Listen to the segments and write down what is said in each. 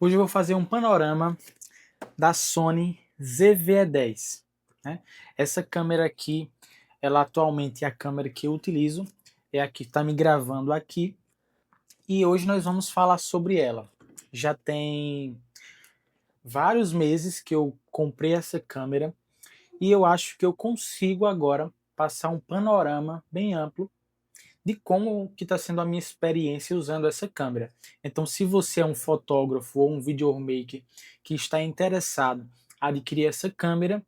Hoje eu vou fazer um panorama da Sony ZV-E10, né? Essa câmera aqui, ela atualmente é a câmera que eu utilizo, é a que está me gravando aqui, e hoje nós vamos falar sobre ela. Já tem vários meses que eu comprei essa câmera e eu acho que eu consigo agora passar um panorama bem amplo de como que está sendo a minha experiência usando essa câmera. Então, se você é um fotógrafo ou um videomaker que está interessado em adquirir essa câmera,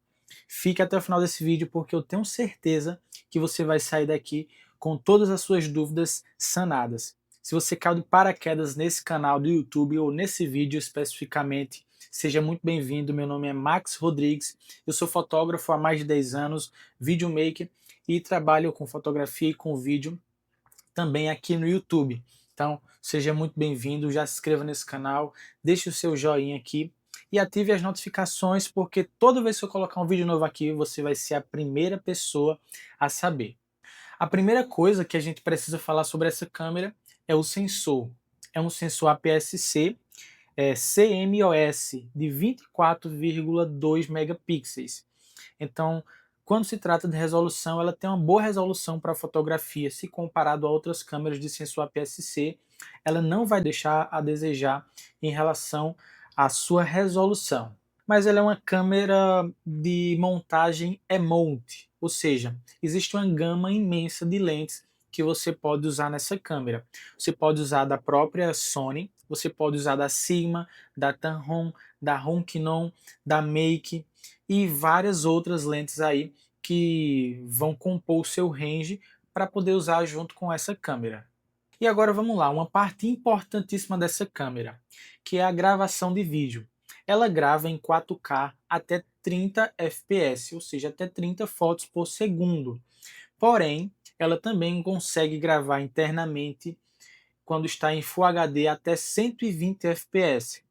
fique até o final desse vídeo porque eu tenho certeza que você vai sair daqui com todas as suas dúvidas sanadas. Se você caiu de paraquedas nesse canal do YouTube ou nesse vídeo especificamente, seja muito bem-vindo. Meu nome é Max Rodrigues, eu sou fotógrafo há mais de 10 anos, videomaker e trabalho com fotografia e com vídeo também aqui no YouTube. Então, seja muito bem-vindo, já se inscreva nesse canal, deixe o seu joinha aqui e ative as notificações, porque toda vez que eu colocar um vídeo novo aqui, você vai ser a primeira pessoa a saber. A primeira coisa que a gente precisa falar sobre essa câmera é o sensor. É um sensor APS-C CMOS de 24,2 megapixels. Então, quando se trata de resolução, ela tem uma boa resolução para fotografia, se comparado a outras câmeras de sensor APS-C, ela não vai deixar a desejar em relação à sua resolução. Mas ela é uma câmera de montagem E-mount, ou seja, existe uma gama imensa de lentes que você pode usar nessa câmera. Você pode usar da própria Sony, você pode usar da Sigma, da Tamron, da Ronkinon, da Make e várias outras lentes aí que vão compor o seu range para poder usar junto com essa câmera. E agora vamos lá, uma parte importantíssima dessa câmera, que é a gravação de vídeo. Ela grava em 4K até 30 fps, ou seja, até 30 fotos por segundo. Porém, ela também consegue gravar internamente quando está em Full HD até 120 fps.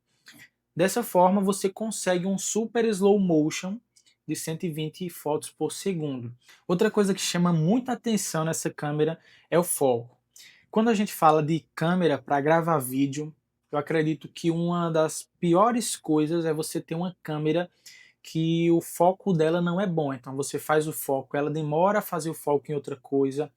Dessa forma, você consegue um super slow motion de 120 fotos por segundo. Outra coisa que chama muita atenção nessa câmera é o foco. Quando a gente fala de câmera para gravar vídeo, eu acredito que uma das piores coisas é você ter uma câmera que o foco dela não é bom. Então você faz o foco, ela demora a fazer o foco em outra coisa.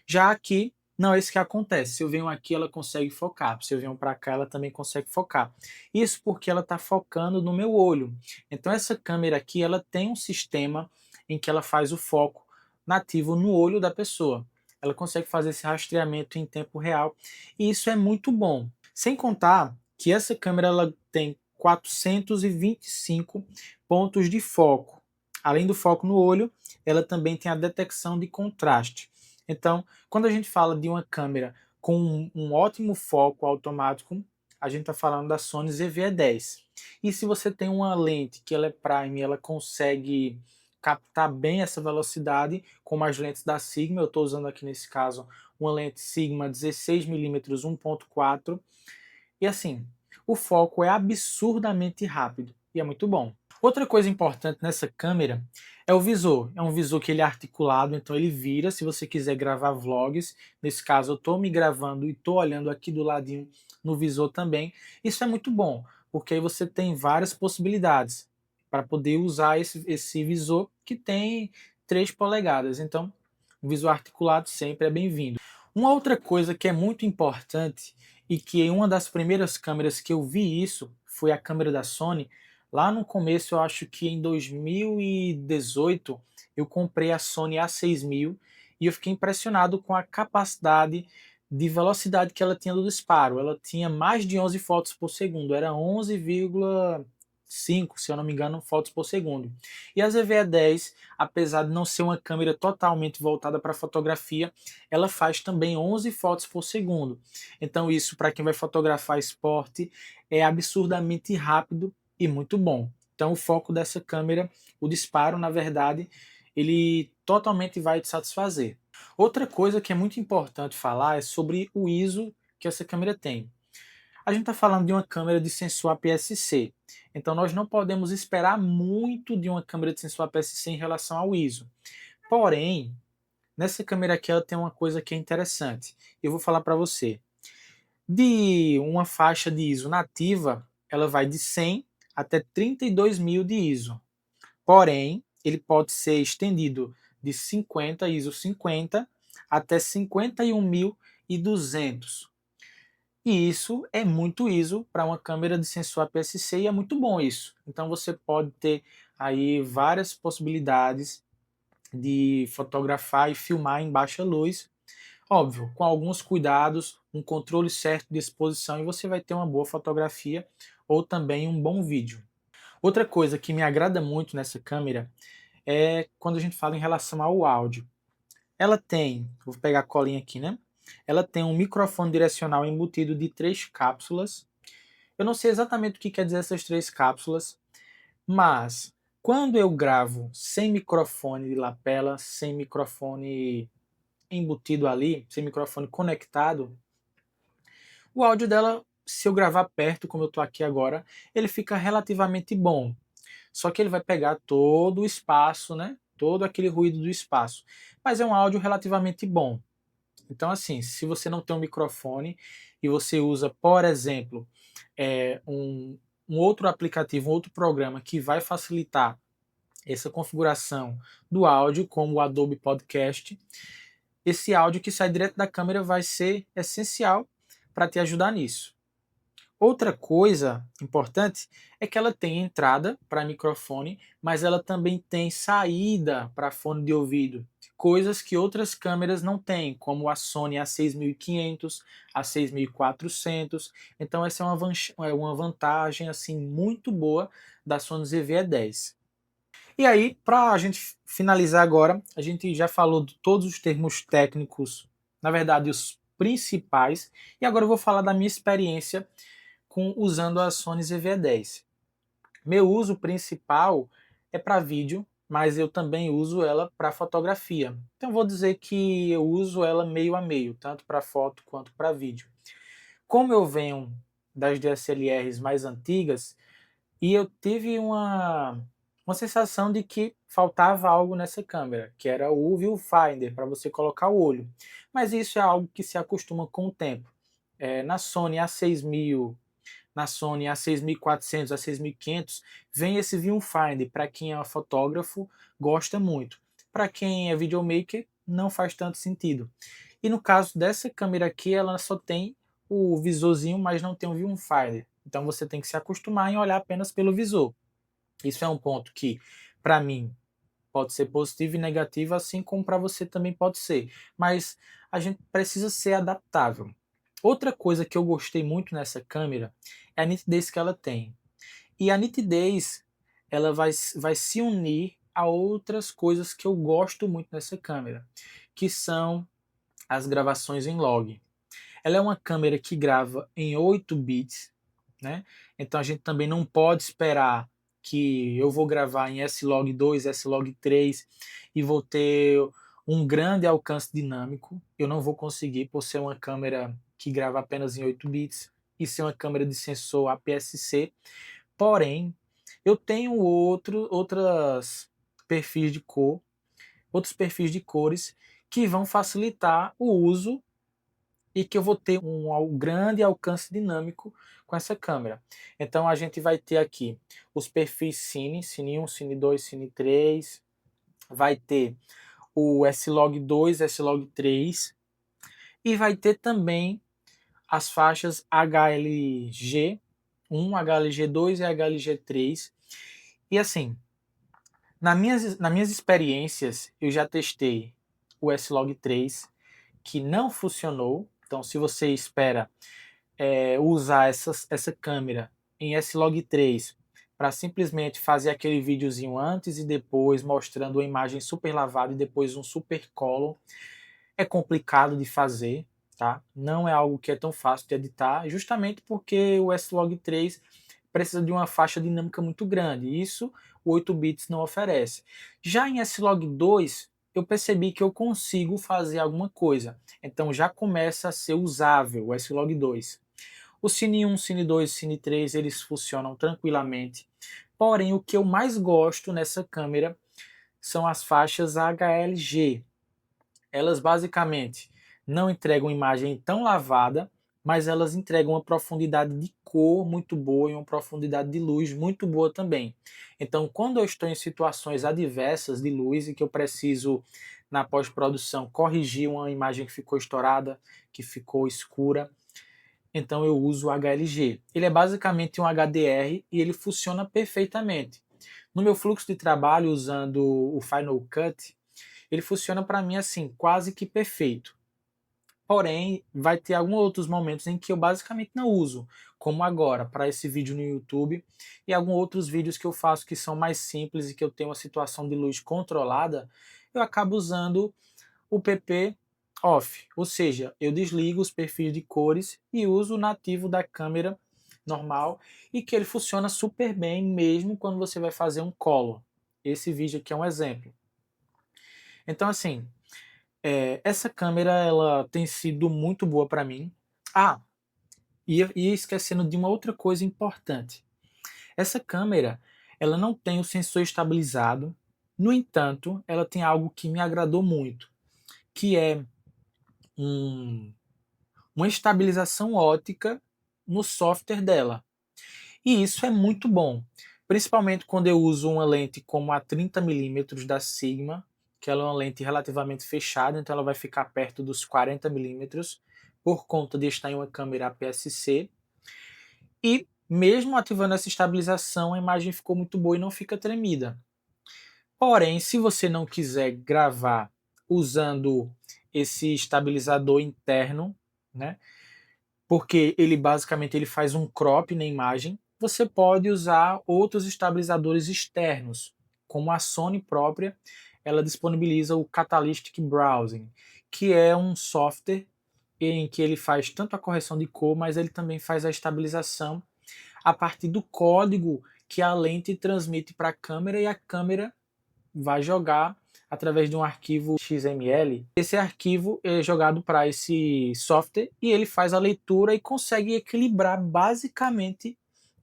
Já aqui, não é isso que acontece. Se eu venho aqui, ela consegue focar. Se eu venho para cá, ela também consegue focar. Isso porque ela está focando no meu olho. Então essa câmera aqui, ela tem um sistema em que ela faz o foco nativo no olho da pessoa. Ela consegue fazer esse rastreamento em tempo real e isso é muito bom. Sem contar que essa câmera ela tem 425 pontos de foco. Além do foco no olho, ela também tem a detecção de contraste. Então, quando a gente fala de uma câmera com um ótimo foco automático, a gente está falando da Sony ZV-E10. E se você tem uma lente que ela é prime, ela consegue captar bem essa velocidade, como as lentes da Sigma, eu estou usando aqui nesse caso uma lente Sigma 16mm 1.4, e assim, o foco é absurdamente rápido e é muito bom. Outra coisa importante nessa câmera é o visor. É um visor que ele é articulado, então ele vira se você quiser gravar vlogs. Nesse caso eu estou me gravando e estou olhando aqui do ladinho no visor também. Isso é muito bom, porque aí você tem várias possibilidades para poder usar esse visor que tem 3 polegadas. Então, o visor articulado sempre é bem-vindo. Uma outra coisa que é muito importante e que em uma das primeiras câmeras que eu vi isso foi a câmera da Sony. Lá no começo, eu acho que em 2018, eu comprei a Sony A6000 e eu fiquei impressionado com a capacidade de velocidade que ela tinha do disparo. Ela tinha mais de 11 fotos por segundo, era 11,5, se eu não me engano, fotos por segundo. E a ZV-E10, apesar de não ser uma câmera totalmente voltada para fotografia, ela faz também 11 fotos por segundo. Então isso, para quem vai fotografar esporte, é absurdamente rápido e muito bom. Então o foco dessa câmera, o disparo, na verdade, ele totalmente vai te satisfazer. Outra coisa que é muito importante falar é sobre o ISO que essa câmera tem. A gente está falando de uma câmera de sensor APS-C, então nós não podemos esperar muito de uma câmera de sensor APS-C em relação ao ISO. Porém, nessa câmera aqui ela tem uma coisa que é interessante. Eu vou falar para você. De uma faixa de ISO nativa, ela vai de 100 até 32.000 de ISO. Porém, ele pode ser estendido de 50 ISO 50 até 51.200. E isso é muito ISO para uma câmera de sensor APS-C e é muito bom isso. Então você pode ter aí várias possibilidades de fotografar e filmar em baixa luz. Óbvio, com alguns cuidados, um controle certo de exposição e você vai ter uma boa fotografia ou também um bom vídeo. Outra coisa que me agrada muito nessa câmera é quando a gente fala em relação ao áudio. Ela tem, vou pegar a colinha aqui, né? Ela tem um microfone direcional embutido de 3 cápsulas. Eu não sei exatamente o que quer dizer essas 3 cápsulas, mas quando eu gravo sem microfone de lapela, sem microfone embutido ali, sem microfone conectado, o áudio dela, se eu gravar perto, como eu estou aqui agora, ele fica relativamente bom. Só que ele vai pegar todo o espaço, né? Todo aquele ruído do espaço. Mas é um áudio relativamente bom. Então, assim, se você não tem um microfone e você usa, por exemplo, um outro aplicativo, um outro programa que vai facilitar essa configuração do áudio, como o Adobe Podcast, esse áudio que sai direto da câmera vai ser essencial para te ajudar nisso. Outra coisa importante é que ela tem entrada para microfone, mas ela também tem saída para fone de ouvido, coisas que outras câmeras não têm, como a Sony A6500, A6400. Então essa é uma vantagem assim muito boa da Sony ZV-E10. E aí, para a gente finalizar agora, a gente já falou de todos os termos técnicos, na verdade os principais, e agora eu vou falar da minha experiência usando a Sony ZV-E10. Meu uso principal é para vídeo, mas eu também uso ela para fotografia. Então vou dizer que eu uso ela meio a meio, tanto para foto quanto para vídeo. Como eu venho das DSLRs mais antigas, e eu tive uma sensação de que faltava algo nessa câmera, que era o viewfinder, para você colocar o olho. Mas isso é algo que se acostuma com o tempo. Na Sony A6000, na Sony A6400, A6500, vem esse viewfinder. Para quem é fotógrafo, gosta muito. Para quem é videomaker, não faz tanto sentido. E no caso dessa câmera aqui, ela só tem o visorzinho, mas não tem o viewfinder. Então você tem que se acostumar em olhar apenas pelo visor. Isso é um ponto que, para mim, pode ser positivo e negativo, assim como para você também pode ser. Mas a gente precisa ser adaptável. Outra coisa que eu gostei muito nessa câmera é a nitidez que ela tem. E a nitidez, ela vai se unir a outras coisas que eu gosto muito nessa câmera, que são as gravações em log. Ela é uma câmera que grava em 8 bits, né? Então a gente também não pode esperar que eu vou gravar em S-Log2, S-Log3 e vou ter um grande alcance dinâmico. Eu não vou conseguir por ser uma câmera que grava apenas em 8 bits e ser uma câmera de sensor APS-C. Porém, eu tenho outros perfis de cor, outros perfis de cores que vão facilitar o uso e que eu vou ter um grande alcance dinâmico com essa câmera. Então a gente vai ter aqui os perfis Cine, Cine 1, Cine 2, Cine 3, vai ter o S-Log2, S-Log3 e vai ter também as faixas HLG1, HLG2 e HLG3. E assim, nas minhas experiências, eu já testei o S-Log3, que não funcionou. Então, se você espera usar essa câmera em S-Log3 para simplesmente fazer aquele videozinho antes e depois, mostrando uma imagem super lavada e depois um super color, é complicado de fazer, tá? Não é algo que é tão fácil de editar, justamente porque o S-Log3 precisa de uma faixa dinâmica muito grande, e isso o 8 bits não oferece. Já em S-Log2, eu percebi que eu consigo fazer alguma coisa, então já começa a ser usável o S-Log2. O Cine 1, Cine 2 e Cine 3 eles funcionam tranquilamente, porém o que eu mais gosto nessa câmera são as faixas HLG. Elas basicamente não entregam imagem tão lavada, mas elas entregam uma profundidade de cor muito boa e uma profundidade de luz muito boa também. Então, quando eu estou em situações adversas de luz e que eu preciso, na pós-produção, corrigir uma imagem que ficou estourada, que ficou escura, então eu uso o HLG. Ele é basicamente um HDR e ele funciona perfeitamente. No meu fluxo de trabalho, usando o Final Cut, ele funciona para mim assim, quase que perfeito. Porém, vai ter alguns outros momentos em que eu basicamente não uso, como agora, para esse vídeo no YouTube, e alguns outros vídeos que eu faço que são mais simples e que eu tenho uma situação de luz controlada, eu acabo usando o PP off, ou seja, eu desligo os perfis de cores e uso o nativo da câmera normal e que ele funciona super bem mesmo quando você vai fazer um color. Esse vídeo aqui é um exemplo. Então assim, essa câmera ela tem sido muito boa para mim. Ah, e esquecendo de uma outra coisa importante. Essa câmera ela não tem o sensor estabilizado, no entanto, ela tem algo que me agradou muito, que é um, uma estabilização ótica no software dela. E isso é muito bom, principalmente quando eu uso uma lente como a 30mm da Sigma, que ela é uma lente relativamente fechada, então ela vai ficar perto dos 40mm, por conta de estar em uma câmera APS-C. E mesmo ativando essa estabilização, a imagem ficou muito boa e não fica tremida. Porém, se você não quiser gravar usando esse estabilizador interno, né, porque ele basicamente ele faz um crop na imagem, você pode usar outros estabilizadores externos, como a Sony própria, ela disponibiliza o Catalytic Browsing, que é um software em que ele faz tanto a correção de cor, mas ele também faz a estabilização a partir do código que a lente transmite para a câmera e a câmera vai jogar através de um arquivo XML. Esse arquivo é jogado para esse software e ele faz a leitura e consegue equilibrar basicamente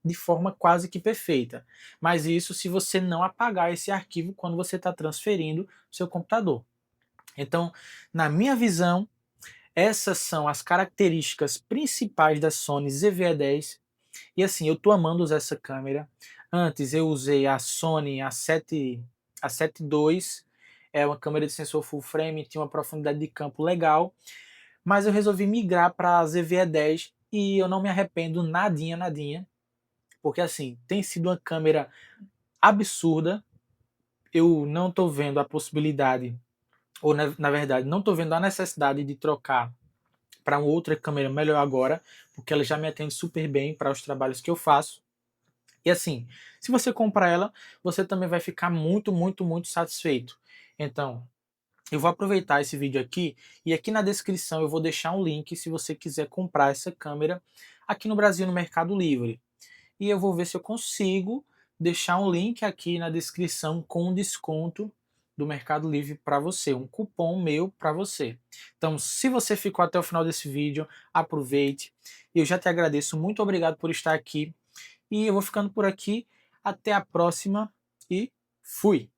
de forma quase que perfeita. Mas isso se você não apagar esse arquivo quando você está transferindo o seu computador. Então, na minha visão, essas são as características principais da Sony ZV-E10. E assim, eu estou amando usar essa câmera. Antes eu usei a Sony A7 II, é uma câmera de sensor full frame, tinha uma profundidade de campo legal, mas eu resolvi migrar para a ZV-E10 e eu não me arrependo nadinha, nadinha, porque assim, tem sido uma câmera absurda. Eu não estou vendo a possibilidade, ou na verdade, não estou vendo a necessidade de trocar para uma outra câmera melhor agora, porque ela já me atende super bem para os trabalhos que eu faço. E assim, se você comprar ela, você também vai ficar muito, muito, muito satisfeito. Então, eu vou aproveitar esse vídeo aqui e aqui na descrição eu vou deixar um link se você quiser comprar essa câmera aqui no Brasil no Mercado Livre. E eu vou ver se eu consigo deixar um link aqui na descrição com um desconto do Mercado Livre para você, um cupom meu para você. Então, se você ficou até o final desse vídeo, aproveite. Eu já te agradeço, muito obrigado por estar aqui. E eu vou ficando por aqui. Até a próxima e fui!